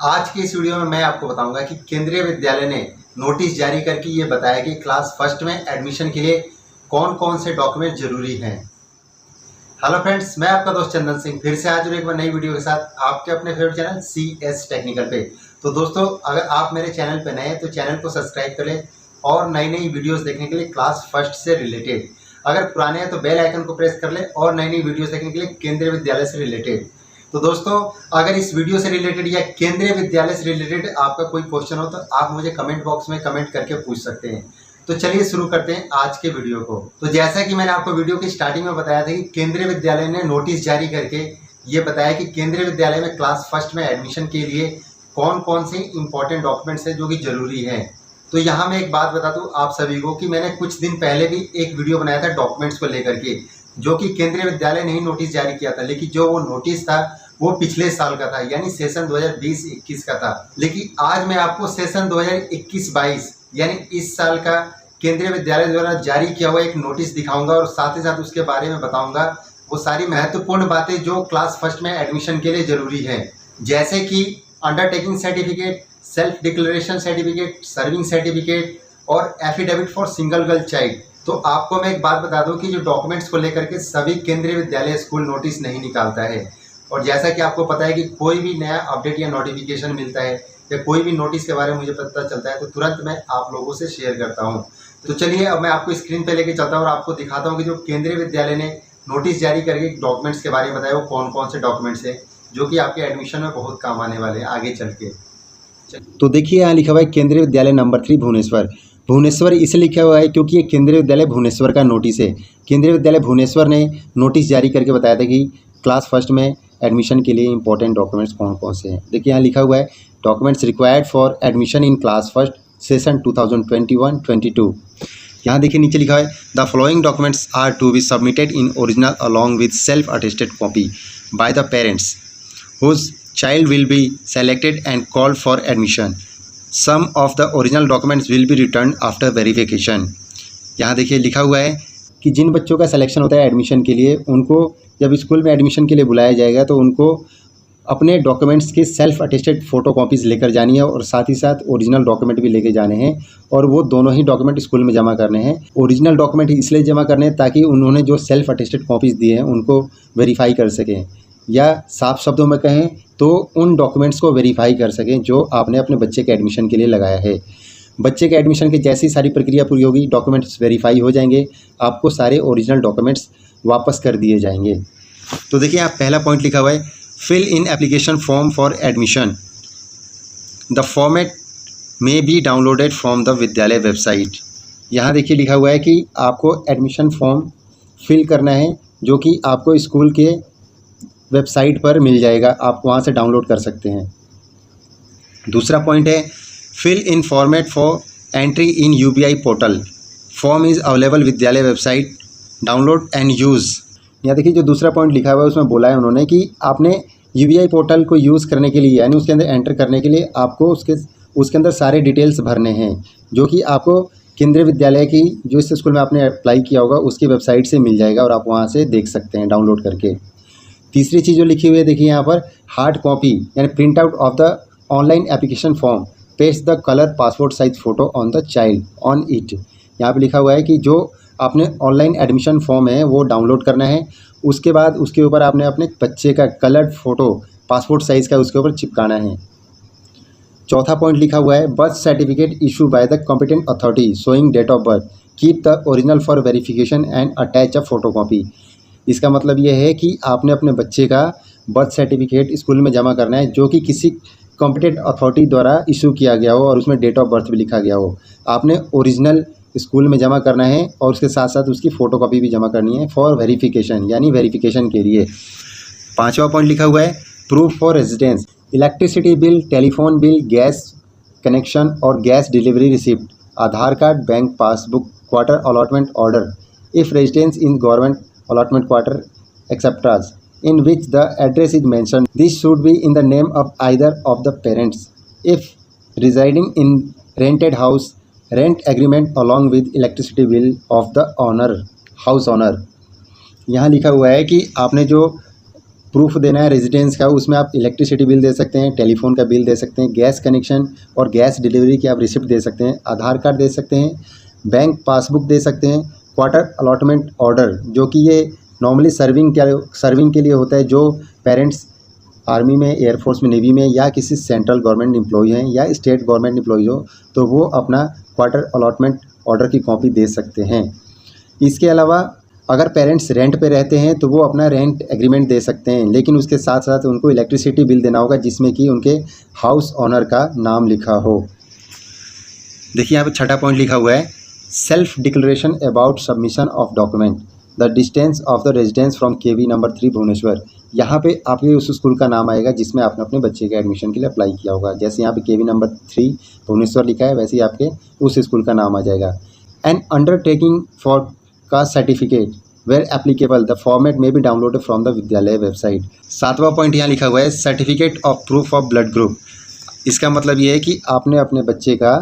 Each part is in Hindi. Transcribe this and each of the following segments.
आज की इस वीडियो में मैं आपको बताऊंगा कि केंद्रीय विद्यालय ने नोटिस जारी करके ये बताया कि क्लास फर्स्ट में एडमिशन के लिए कौन कौन से डॉक्यूमेंट जरूरी हैं। हेलो फ्रेंड्स, मैं आपका दोस्त चंदन सिंह फिर से हाजिर एक बार नई वीडियो के साथ आपके अपने फेवरेट चैनल CS टेक्निकल पे। तो दोस्तों, अगर आप मेरे चैनल पे नए हैं तो चैनल को सब्सक्राइब कर लें और नई नई वीडियोस देखने के लिए क्लास फर्स्ट से रिलेटेड। अगर पुराने हैं तो बेल आइकन को प्रेस कर लें और नई नई वीडियोस देखने के लिए केंद्रीय विद्यालय से रिलेटेड। तो दोस्तों, अगर इस वीडियो से रिलेटेड या केंद्रीय विद्यालय से रिलेटेड आपका कोई क्वेश्चन हो तो आप मुझे कमेंट बॉक्स में कमेंट करके पूछ सकते हैं। तो चलिए शुरू करते हैं आज के वीडियो को। तो जैसा कि मैंने आपको वीडियो की स्टार्टिंग में बताया था कि केंद्रीय विद्यालय ने नोटिस जारी करके ये बताया कि केंद्रीय विद्यालय में क्लास फर्स्ट में एडमिशन के लिए कौन कौन से इंपॉर्टेंट डॉक्यूमेंट्स हैं जो कि जरूरी हैं। तो यहाँ मैं एक बात बता दूँ आप सभी को कि मैंने कुछ दिन पहले भी एक वीडियो बनाया था डॉक्यूमेंट्स को लेकर के, जो कि केंद्रीय विद्यालय ने ही नोटिस जारी किया था, लेकिन जो वो नोटिस था वो पिछले साल का था, यानी सेशन 2020-21 का था। लेकिन आज मैं आपको सेशन 2021-22 यानी इस साल का केंद्रीय विद्यालय द्वारा जारी किया हुआ एक नोटिस दिखाऊंगा और साथ ही साथ उसके बारे में बताऊंगा वो सारी महत्वपूर्ण बातें जो क्लास फर्स्ट में एडमिशन के लिए जरूरी है, जैसे कि undertaking certificate, self declaration certificate, serving certificate और affidavit for single girl child. तो आपको मैं एक बात बता दूं कि जो डॉक्यूमेंट्स को लेकर के सभी केंद्रीय विद्यालय स्कूल नोटिस नहीं निकालता है, और जैसा कि आपको पता है कि कोई भी नया अपडेट या नोटिफिकेशन मिलता है या कोई भी नोटिस के बारे में मुझे पता चलता है तो तुरंत मैं आप लोगों से शेयर करता हूं। तो चलिए अब मैं आपको स्क्रीन पे लेके चलता हूं और आपको दिखाता हूं कि जो केंद्रीय विद्यालय ने नोटिस जारी करके डॉक्यूमेंट्स के बारे में बताया वो कौन कौन से डॉक्यूमेंट्स हैं जो कि आपके एडमिशन में बहुत काम आने वाले हैं आगे चल के। तो देखिए यहाँ लिखा हुआ है केंद्रीय विद्यालय नंबर 3 भुवनेश्वर। भुवनेश्वर इसलिए लिखा हुआ है क्योंकि ये केंद्रीय विद्यालय भुवनेश्वर का नोटिस है। केंद्रीय विद्यालय भुवनेश्वर ने नोटिस जारी करके बताया था कि क्लास फर्स्ट में एडमिशन के लिए इंपॉर्टेंट डॉक्यूमेंट्स कौन कौन से हैं। देखिए यहाँ लिखा हुआ है documents required for admission in class first session 2021-22। यहाँ देखिए नीचे लिखा है the following documents are to be submitted in original along with self attested copy by the parents whose child will be selected and called for admission. Some of the original documents will be returned after verification. यहाँ देखिए लिखा हुआ है कि जिन बच्चों का सिलेक्शन होता है एडमिशन के लिए, उनको जब स्कूल में एडमिशन के लिए बुलाया जाएगा तो उनको अपने डॉक्यूमेंट्स के सेल्फ अटेस्टेड फ़ोटो कॉपीज़ लेकर जानी है और साथ ही साथ ओरिजिनल डॉक्यूमेंट भी लेके जाने हैं, और वो दोनों ही डॉक्यूमेंट स्कूल में जमा करने हैं। ओरिजिनल डॉक्यूमेंट इसलिए जमा करने हैं ताकि उन्होंने जो सेल्फ अटेस्टेड कॉपीज़ दिए हैं उनको वेरीफाई कर सकें, या साफ शब्दों में कहें तो उन डॉक्यूमेंट्स को वेरीफाई कर सकें जो आपने अपने बच्चे के एडमिशन के लिए लगाया है। बच्चे के एडमिशन की जैसी सारी प्रक्रिया पूरी होगी, डॉक्यूमेंट्स वेरीफाई हो जाएंगे, आपको सारे ओरिजिनल डॉक्यूमेंट्स वापस कर दिए जाएंगे। तो देखिए यहाँ पहला पॉइंट लिखा हुआ है fill in application form for admission. The format may be downloaded from the Vidyalaya website. यहाँ देखिए लिखा हुआ है कि आपको एडमिशन फॉर्म फिल करना है जो कि आपको स्कूल के वेबसाइट पर मिल जाएगा, आप वहाँ से डाउनलोड कर सकते हैं। दूसरा पॉइंट है fill in format for entry in UBI portal. Form is available Vidyalaya website, download and use. यहाँ देखिए जो दूसरा पॉइंट लिखा हुआ है उसमें बोला है उन्होंने कि आपने UBI पोर्टल को यूज़ करने के लिए यानी उसके अंदर एंटर करने के लिए आपको उसके अंदर सारे डिटेल्स भरने हैं जो कि आपको केंद्रीय विद्यालय की जो इस स्कूल में आपने अप्लाई किया होगा उसकी वेबसाइट से मिल जाएगा और आप वहाँ से देख सकते हैं डाउनलोड करके। तीसरी चीज़ जो लिखी हुई है देखिए यहाँ पर हार्ड कॉपी यानी print out of the online application form, paste the colour passport size photo on the child on it. यहाँ पे लिखा हुआ है कि जो आपने ऑनलाइन एडमिशन फॉर्म है वो डाउनलोड करना है, उसके बाद उसके ऊपर आपने अपने बच्चे का कलर्ड फ़ोटो पासपोर्ट साइज़ का उसके ऊपर चिपकाना है। चौथा पॉइंट लिखा हुआ है birth certificate issue by the competent authority showing date of birth, keep the original for verification and attach a photo copy. इसका मतलब ये है कि आपने अपने बच्चे का बर्थ सर्टिफिकेट स्कूल में जमा करना है जो कि किसी कॉम्पिटेंट अथॉरिटी द्वारा इशू किया गया हो और उसमें डेट ऑफ बर्थ भी लिखा गया हो। आपने ओरिजिनल स्कूल में जमा करना है और उसके साथ साथ उसकी फ़ोटोकॉपी भी जमा करनी है फॉर वेरिफिकेशन यानी वेरिफिकेशन के लिए। पाँचवा पॉइंट लिखा हुआ है proof for residence, electricity bill, telephone bill, gas connection और gas delivery receipt, Aadhaar card, bank passbook, quarter allotment order if residence in government allotment quarter etc. in which the address is mentioned. This should be in the name of either of the parents. If residing in rented house, rent agreement along with electricity bill of the owner, house owner. यहाँ लिखा हुआ है कि आपने जो प्रूफ देना है रेजिडेंस का, उसमें आप इलेक्ट्रिसिटी बिल दे सकते हैं, टेलीफोन का बिल दे सकते हैं, गैस कनेक्शन और गैस डिलीवरी की आप रिसिप्ट दे सकते हैं, आधार कार्ड दे सकते हैं, बैंक पासबुक दे सकते हैं, क्वार्टर अलॉटमेंट ऑर्डर जो कि ये नॉर्मली सर्विंग के लिए होता है, जो पेरेंट्स आर्मी में, एयरफोर्स में, नेवी में या किसी सेंट्रल गवर्नमेंट एम्प्लॉय हैं या स्टेट गवर्नमेंट एम्प्लॉय हो तो वो अपना क्वार्टर अलॉटमेंट ऑर्डर की कॉपी दे सकते हैं। इसके अलावा अगर पेरेंट्स रेंट पे रहते हैं तो वो अपना रेंट एग्रीमेंट दे सकते हैं, लेकिन उसके साथ साथ उनको इलेक्ट्रिसिटी बिल देना होगा जिसमें कि उनके हाउस ऑनर का नाम लिखा हो। देखिए यहाँ पे छठा पॉइंट लिखा हुआ है, self declaration about submission of document, the distance of the residence from KV number 3 Bhubaneswar. यहाँ पे आपके उस स्कूल का नाम आएगा जिसमें आपने अपने बच्चे के एडमिशन के लिए अप्लाई किया होगा। जैसे यहाँ पे केवी नंबर 3 भुवनेश्वर लिखा है वैसे ही आपके उस स्कूल का नाम आ जाएगा। And undertaking for caste certificate where applicable the format may be downloaded from the Vidyalaya website. सातवां पॉइंट यहाँ लिखा हुआ है, certificate of proof of blood group. इसका मतलब ये है कि आपने अपने बच्चे का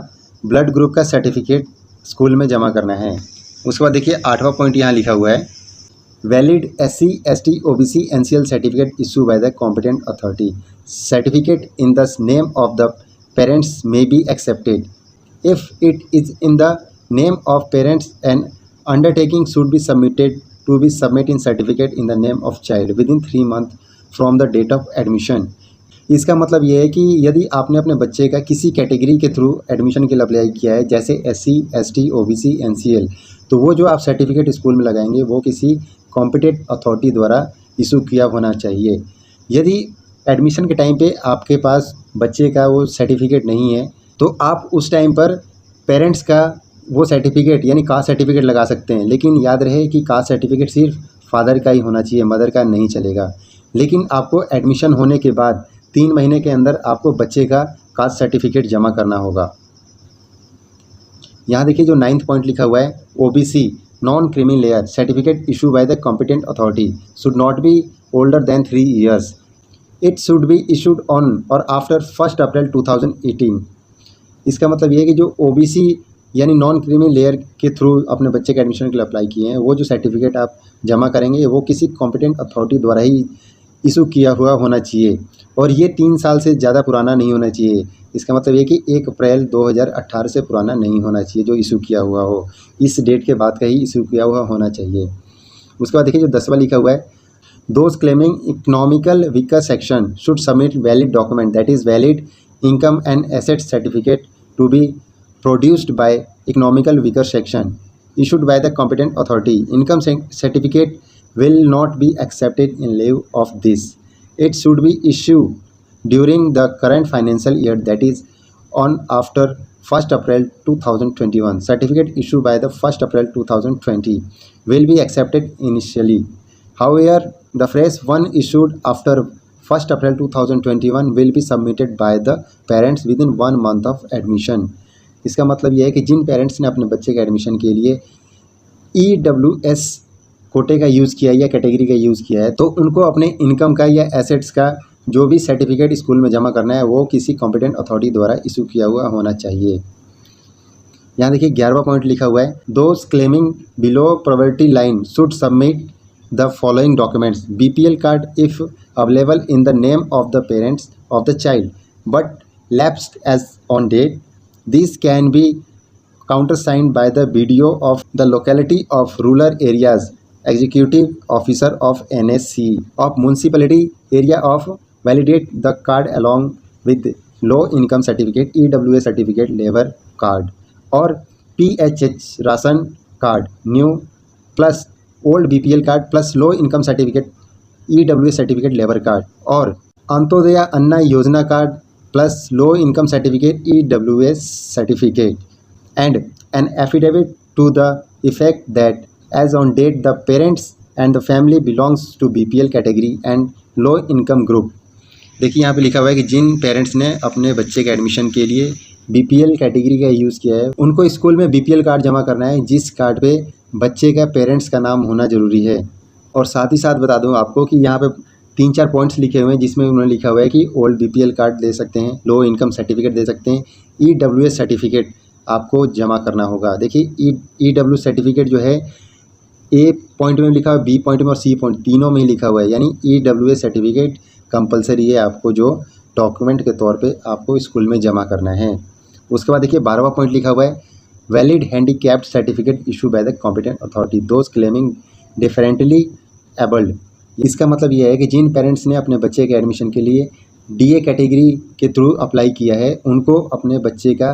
ब्लड ग्रुप का सर्टिफिकेट स्कूल में जमा करना है। उसके बाद देखिए आठवां पॉइंट यहाँ लिखा हुआ है, valid SC ST OBC NCL certificate issue by the competent authority, certificate in the name of the parents may be accepted if it is in the name of parents and undertaking should be submitted to be submit in certificate in the name of child within 3 months from the date of admission। इसका मतलब ये है कि यदि आपने अपने बच्चे का किसी कैटेगरी के थ्रू एडमिशन के लिए अप्लाई किया है, जैसे SC ST OBC NCL, तो वो जो आप सर्टिफिकेट स्कूल में लगाएंगे वो किसी कॉम्पिटेंट अथॉरिटी द्वारा इशू किया होना चाहिए। यदि एडमिशन के टाइम पे आपके पास बच्चे का वो सर्टिफिकेट नहीं है तो आप उस टाइम पर पेरेंट्स का वो सर्टिफिकेट यानी कास्ट सर्टिफिकेट लगा सकते हैं, लेकिन याद रहे कि कास्ट सर्टिफिकेट सिर्फ फादर का ही होना चाहिए, मदर का नहीं चलेगा। लेकिन आपको एडमिशन होने के बाद 3 महीने के अंदर आपको बच्चे का कास्ट सर्टिफिकेट जमा करना होगा। यहाँ देखिए जो 9th पॉइंट लिखा हुआ है, OBC non creamy layer certificate issue by the competent authority should not be older than 3 years। It should be issued on और आफ्टर 1 अप्रैल 2018। इसका मतलब ये है कि जो OBC यानी नॉन क्रीमी लेयर के थ्रू अपने बच्चे के एडमिशन के लिए अप्लाई किए हैं, वो जो सर्टिफिकेट आप जमा करेंगे वो किसी कॉम्पिटेंट अथॉरिटी द्वारा ही इशू किया हुआ होना चाहिए और ये 3 साल से ज़्यादा पुराना नहीं होना चाहिए। इसका मतलब ये कि 1 अप्रैल 2018 से पुराना नहीं होना चाहिए जो इशू किया हुआ हो, इस डेट के बाद का ही इशू किया हुआ होना चाहिए। उसके बाद देखिए जो 10वां लिखा हुआ है, those claiming economical weaker section should submit valid document that is valid income and asset certificate to be produced by economical weaker section issued by the competent authority। Income certificate will not be accepted in lieu of this। It should be issued during the current financial year, that is on after 1st April 2021। Certificate issued by the 1st April 2020 will be accepted initially। However, the fresh one issued after 1st April 2021 will be submitted by the parents within 1 month of admission। इसका मतलब यह है कि जिन पेरेंट्स ने अपने बच्चे के एडमिशन के लिए EWS कोटे का यूज़ किया है या कैटेगरी का यूज़ किया है तो उनको अपने इनकम का या एसेट्स का जो भी सर्टिफिकेट स्कूल में जमा करना है वो किसी कॉम्पिटेंट अथॉरिटी द्वारा इशू किया हुआ होना चाहिए। यहाँ देखिए 11वां पॉइंट लिखा हुआ है, those claiming below poverty line should submit the following documents, BPL card if available in the name of the parents of the child but lapsed as on date. These can be countersigned by the BDO of the locality of rural areas, executive officer of NSC of municipality area of validate the card along with low income certificate, EWS certificate, labor card or PHH ration card new plus old BPL card plus low income certificate, EWS certificate, labor card और अंत्योदय अन्न योजना card plus low income certificate, EWS certificate and an affidavit to the effect that as on date the parents and the family belongs to BPL category and low income group। देखिए यहाँ पे लिखा हुआ है कि जिन पेरेंट्स ने अपने बच्चे के एडमिशन के लिए BPL कैटेगरी का यूज़ किया है उनको स्कूल में BPL कार्ड जमा करना है जिस कार्ड पे बच्चे का पेरेंट्स का नाम होना ज़रूरी है। और साथ ही साथ बता दूँ आपको कि यहाँ पे 3-4 पॉइंट्स लिखे हुए हैं जिसमें उन्होंने लिखा हुआ है कि ओल्ड BPL कार्ड दे सकते हैं, लो इनकम सर्टिफिकेट दे सकते हैं, EWS सर्टिफिकेट आपको जमा करना होगा। देखिए EWS सर्टिफिकेट जो है ए पॉइंट में लिखा हुआ है, बी पॉइंट में और सी पॉइंट तीनों में ही लिखा हुआ है, यानी EWS सर्टिफिकेट कंपलसरी है आपको, जो डॉक्यूमेंट के तौर पे आपको स्कूल में जमा करना है। उसके बाद देखिए 12वां पॉइंट लिखा हुआ है, valid handicapped certificate issue by the competent authority those claiming differently abled. इसका मतलब यह है कि जिन पेरेंट्स ने अपने बच्चे के एडमिशन के लिए DA कैटेगरी के थ्रू अप्लाई किया है, उनको अपने बच्चे का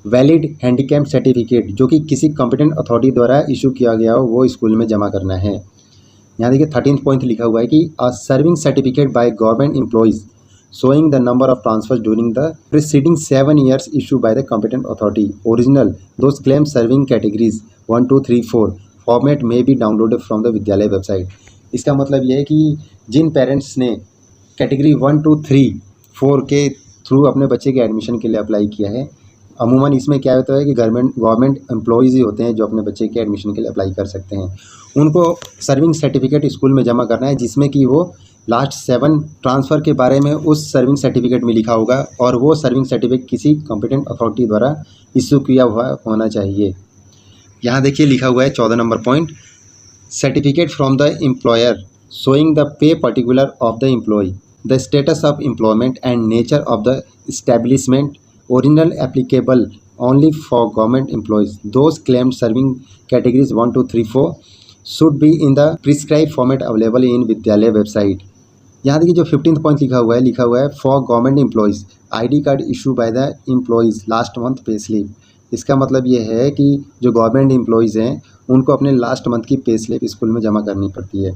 वैलिड हैंडीकैप सर्टिफिकेट जो कि किसी कॉम्पिटेंट अथॉरिटी द्वारा इशू किया गया हो, वो स्कूल में जमा करना है। यहाँ देखिए 13th पॉइंट लिखा हुआ है कि a serving certificate by government employees showing the number of transfers during the preceding 7 years issued by the competent authority. Original, those claims serving categories 1, 2, 3, 4 format may be downloaded from the विद्यालय वेबसाइट। इसका मतलब यह है कि जिन पेरेंट्स ने कैटेगरी 1, 2, 3, 4 के थ्रू अपने बच्चे के एडमिशन के लिए अप्लाई किया है, अमूमन इसमें क्या होता है कि गवर्नमेंट एम्प्लॉयज़ ही होते हैं जो अपने बच्चे के एडमिशन के लिए अप्लाई कर सकते हैं। उनको सर्विंग सर्टिफिकेट स्कूल में जमा करना है, जिसमें कि वो लास्ट 7 ट्रांसफ़र के बारे में उस सर्विंग सर्टिफिकेट में लिखा होगा, और वो सर्विंग सर्टिफिकेट किसी कॉम्पिटेंट अथॉरिटी द्वारा इशू किया हुआ होना चाहिए। यहाँ देखिए लिखा हुआ है 14 number point, certificate from the employer showing the pay particular of the employee, the status of employment and nature of the establishment, original applicable only for government employees, those claimed serving categories 1, 2, 3, 4 should be in the prescribe format available in Vidyalaya website. यहाँ देखिए जो 15th पॉइंट लिखा हुआ है for government employees ID card issue by the employees last month pay slip. इसका मतलब ये है कि जो गवर्नमेंट एम्प्लॉयज़ हैं उनको अपने लास्ट मंथ की पे स्लिप स्कूल में जमा करनी पड़ती है।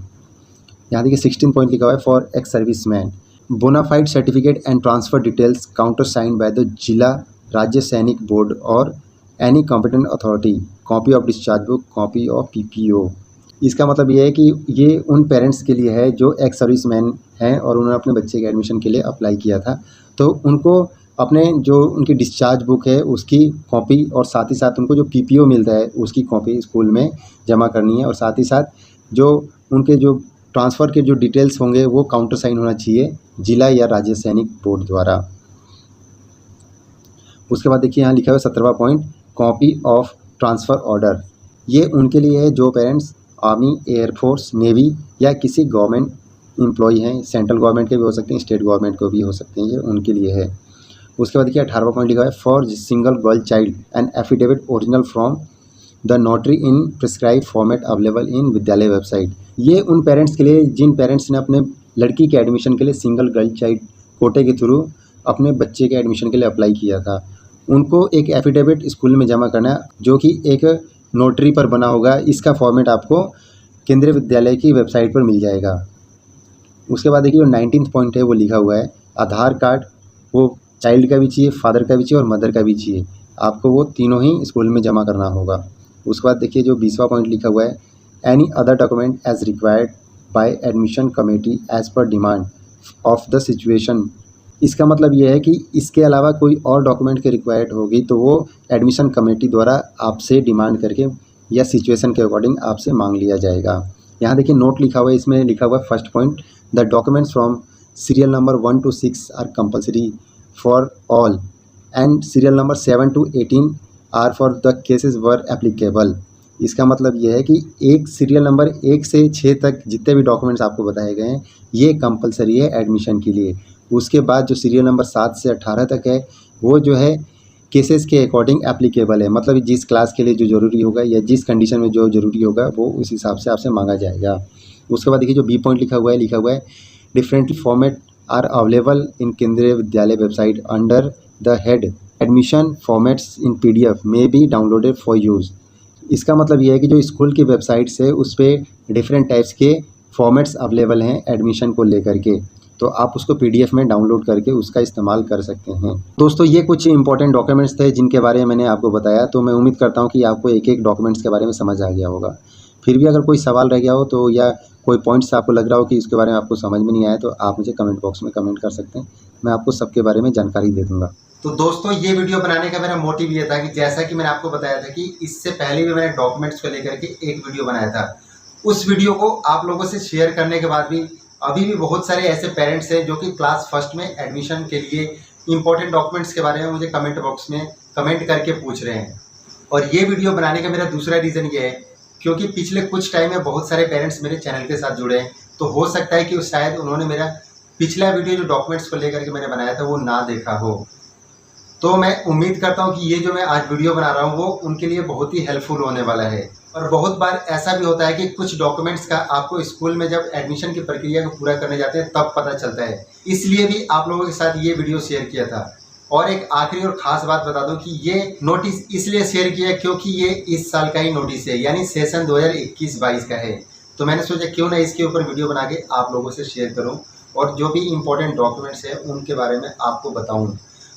यहाँ देखिए 16 पॉइंट लिखा हुआ है for ex serviceman bonafide certificate and transfer details counter signed by the Zila Rajya Sainik board or any competent authority, copy of discharge book, copy of PPO। इसका मतलब ये है कि ये उन पेरेंट्स के लिए है जो एक्स सर्विसमैन हैं और उन्होंने अपने बच्चे के एडमिशन के लिए अप्लाई किया था, तो उनको अपने जो उनकी डिस्चार्ज बुक है उसकी कॉपी और साथ ही साथ उनको जो PPO मिलता है उसकी कॉपी स्कूल में जमा करनी है, और साथ ही साथ जो उनके जो ट्रांसफ़र के जो डिटेल्स होंगे वो काउंटर साइन होना चाहिए जिला या राज्य सैनिक बोर्ड द्वारा। उसके बाद देखिए यहाँ लिखा हुआ 17वां point, copy of transfer order. ये उनके लिए है जो पेरेंट्स आर्मी, एयरफोर्स, नेवी या किसी गवर्नमेंट एम्प्लॉय हैं, सेंट्रल गवर्नमेंट के भी हो सकते हैं, स्टेट गवर्नमेंट को भी हो सकते हैं, ये उनके लिए है। उसके बाद देखिए 18वां पॉइंट लिखा है for single girl child and affidavit original from the notary in prescribe format available in Vidyalaya website. ये उन पेरेंट्स के लिए जिन पेरेंट्स ने अपने लड़की के एडमिशन के लिए सिंगल गर्ल चाइल्ड कोटे के थ्रू अपने बच्चे के एडमिशन के लिए अप्लाई किया था, उनको एक एफिडेविट स्कूल में जमा करना है जो कि एक नोटरी पर बना होगा। इसका फॉर्मेट आपको केंद्रीय विद्यालय की वेबसाइट पर मिल जाएगा। उसके बाद देखिए जो 19th पॉइंट है वो लिखा हुआ है आधार कार्ड, वो चाइल्ड का भी चाहिए, फादर का भी चाहिए और मदर का भी चाहिए, आपको वो तीनों ही स्कूल में जमा करना होगा। उसके बाद देखिए जो 20वां पॉइंट लिखा हुआ है any other document as required by admission committee as per demand of the situation. इसका मतलब ये है कि इसके अलावा कोई और डॉक्यूमेंट के रिक्वायर्ड होगी तो वो एडमिशन कमेटी द्वारा आपसे डिमांड करके या सिचुएशन के अकॉर्डिंग आपसे मांग लिया जाएगा। यहाँ देखिए नोट लिखा हुआ है, इसमें लिखा हुआ है first point, the documents from serial number 1 to 6 are compulsory for all and serial number 7 to 18 are for the cases where applicable. इसका मतलब यह है कि एक सीरियल नंबर 1 से 6 तक जितने भी डॉक्यूमेंट्स आपको बताए गए हैं ये कंपलसरी है एडमिशन के लिए। उसके बाद जो सीरियल नंबर 7 से 18 तक है वो जो है केसेस के अकॉर्डिंग एप्लीकेबल है, मतलब जिस क्लास के लिए जो ज़रूरी होगा या जिस कंडीशन में जो ज़रूरी होगा वो उस हिसाब से आपसे मांगा जाएगा। उसके बाद देखिए जो B पॉइंट लिखा हुआ है different format are available in Kendriya Vidyalaya website under the head admission formats in PDF may be downloaded for use. इसका मतलब यह है कि जो स्कूल की वेबसाइट से उस पर डिफरेंट टाइप्स के फॉर्मेट्स अवेलेबल हैं एडमिशन को लेकर के, तो आप उसको PDF में डाउनलोड करके उसका इस्तेमाल कर सकते हैं। दोस्तों ये कुछ इंपॉर्टेंट डॉक्यूमेंट्स थे जिनके बारे में मैंने आपको बताया, तो मैं उम्मीद करता हूँ कि आपको एक एक डॉक्यूमेंट्स के बारे में समझ आ गया होगा। फिर भी अगर कोई सवाल रह गया हो तो या कोई पॉइंट्स आपको लग रहा हो कि इसके बारे में आपको समझ में नहीं आया तो आप मुझे कमेंट बॉक्स में कमेंट कर सकते हैं, मैं आपको सबके बारे में जानकारी दे दूँगा। तो दोस्तों ये वीडियो बनाने का मेरा मोटिव ये था कि जैसा कि मैंने आपको बताया था कि इससे पहले भी मैंने डॉक्यूमेंट्स को लेकर के एक वीडियो बनाया था, उस वीडियो को आप लोगों से शेयर करने के बाद भी अभी भी बहुत सारे ऐसे पेरेंट्स हैं जो कि क्लास फर्स्ट में एडमिशन के लिए इंपॉर्टेंट डॉक्यूमेंट्स के बारे में मुझे कमेंट बॉक्स में कमेंट करके पूछ रहे हैं। और ये वीडियो बनाने का मेरा दूसरा रीज़न ये है क्योंकि पिछले कुछ टाइम में बहुत सारे पेरेंट्स मेरे चैनल के साथ जुड़े हैं, तो हो सकता है कि शायद उन्होंने मेरा पिछला वीडियो जो डॉक्यूमेंट्स को लेकर के मैंने बनाया था वो ना देखा हो। तो मैं उम्मीद करता हूँ कि ये जो मैं आज वीडियो बना रहा हूँ वो उनके लिए बहुत ही हेल्पफुल होने वाला है। और बहुत बार ऐसा भी होता है कि कुछ डॉक्यूमेंट्स का आपको स्कूल में जब एडमिशन की प्रक्रिया को पूरा करने जाते हैं तब पता चलता है, इसलिए भी आप लोगों के साथ ये वीडियो शेयर किया था। और एक आखिरी और ख़ास बात बता दूं कि ये नोटिस इसलिए शेयर किया क्योंकि ये इस साल का ही नोटिस है, यानी सेशन 2021-22 का है। तो मैंने सोचा क्यों ना इसके ऊपर वीडियो बना के आप लोगों से शेयर करूं और जो भी इम्पोर्टेंट डॉक्यूमेंट्स हैं उनके बारे में आपको बताऊं।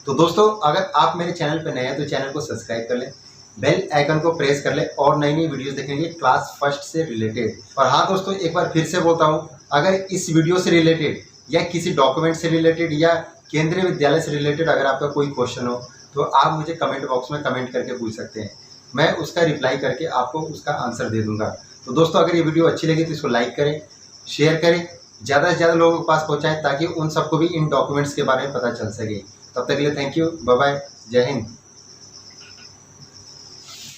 तो दोस्तों, अगर आप मेरे चैनल पर नए हैं तो चैनल को सब्सक्राइब कर लें, बेल आइकन को प्रेस कर लें और नई नई वीडियोस देखेंगे क्लास फर्स्ट से रिलेटेड। और हाँ दोस्तों, एक बार फिर से बोलता हूँ, अगर इस वीडियो से रिलेटेड या किसी डॉक्यूमेंट से रिलेटेड या केंद्रीय विद्यालय से रिलेटेड अगर आपका कोई क्वेश्चन हो तो आप मुझे कमेंट बॉक्स में कमेंट करके पूछ सकते हैं। मैं उसका रिप्लाई करके आपको उसका आंसर दे दूंगा। तो दोस्तों, अगर ये वीडियो अच्छी लगी तो इसको लाइक करें, शेयर करें, ज़्यादा से ज़्यादा लोगों के पास पहुँचाएँ ताकि उन सबको भी इन डॉक्यूमेंट्स के बारे में पता चल सके। तब तक के लिए थैंक यू, बाय बाय, जय हिंद।